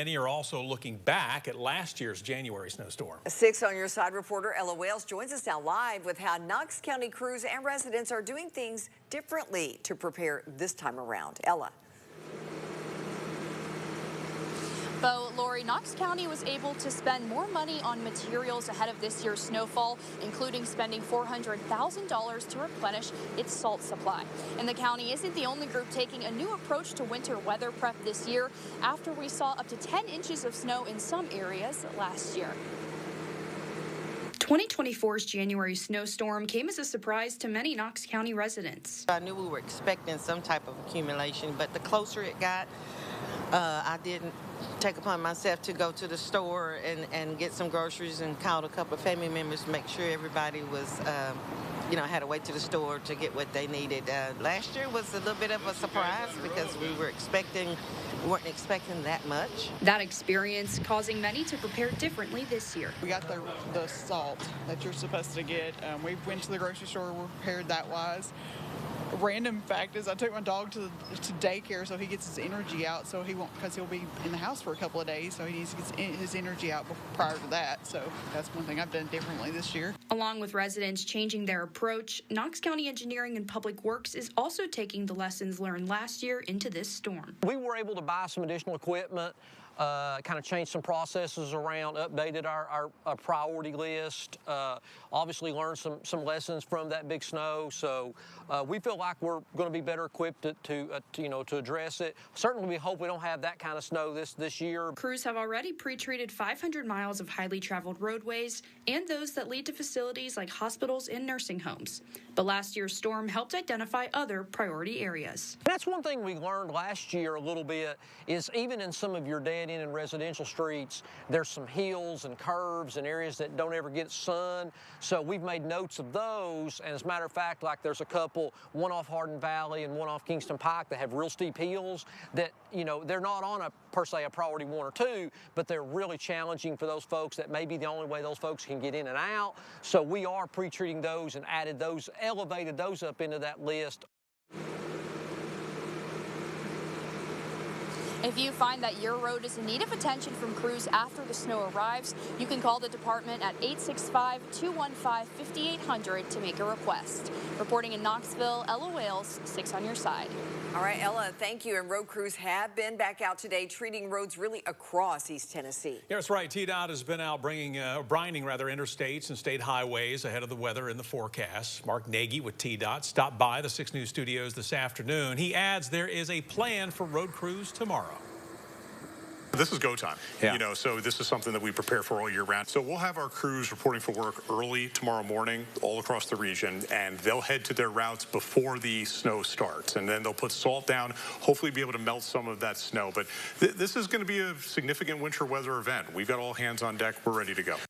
many are also looking back at last year's January snowstorm. 6 on Your Side reporter Ella Wales joins us now live with how Knox County crews and residents are doing things differently to prepare this time around. Ella. Bo, Lori, Knox County was able to spend more money on materials ahead of this year's snowfall, including spending $400,000 to replenish its salt supply. And the county isn't the only group taking a new approach to winter weather prep this year after we saw up to 10 inches of snow in some areas last year. 2024's January snowstorm came as a surprise to many Knox County residents. I knew we were expecting some type of accumulation, but the closer it got, I didn't take upon myself to go to the store and get some groceries and called a couple of family members to make sure everybody was, had to wait to the store to get what they needed. Last year was a little bit of a surprise because we weren't expecting that much. That experience causing many to prepare differently this year. We got the salt that you're supposed to get. We went to the grocery store, we're prepared that wise. A random fact is I took my dog to daycare so he gets his energy out, so he won't, because he'll be in the house for a couple of days, so he needs to get his energy out prior to that. So that's one thing I've done differently this year. Along with residents changing their approach, Knox County Engineering and Public Works is also taking the lessons learned last year into this storm. We were able to buy some additional equipment, kind of changed some processes around, updated our priority list, obviously learned some lessons from that big snow. So we feel like we're going to be better equipped to address it. Certainly we hope we don't have that kind of snow this year. Crews have already pre-treated 500 miles of highly traveled roadways and those that lead to facilities like hospitals and nursing homes. But last year's storm helped identify other priority areas. That's one thing we learned last year a little bit is even in some of your dead-end and residential streets, there's some hills and curves and areas that don't ever get sun. So we've made notes of those. And as a matter of fact, like there's a couple, one off Hardin Valley and one off Kingston Pike that have real steep hills that, they're not on per se a priority 1 or 2, but they're really challenging for those folks. That may be the only way those folks can get in and out. So we are pre-treating those and elevated those up into that list. If you find that your road is in need of attention from crews after the snow arrives, you can call the department at 865-215-5800 to make a request. Reporting in Knoxville, Ella Wales, 6 on Your Side. All right, Ella, thank you. And road crews have been back out today treating roads really across East Tennessee. Yeah, that's right. TDOT has been out brinding interstates and state highways ahead of the weather in the forecast. Mark Nagy with TDOT stopped by the 6 News studios this afternoon. He adds there is a plan for road crews tomorrow. This is go time, so this is something that we prepare for all year round. So we'll have our crews reporting for work early tomorrow morning all across the region, and they'll head to their routes before the snow starts, and then they'll put salt down, hopefully be able to melt some of that snow. But this is going to be a significant winter weather event. We've got all hands on deck. We're ready to go.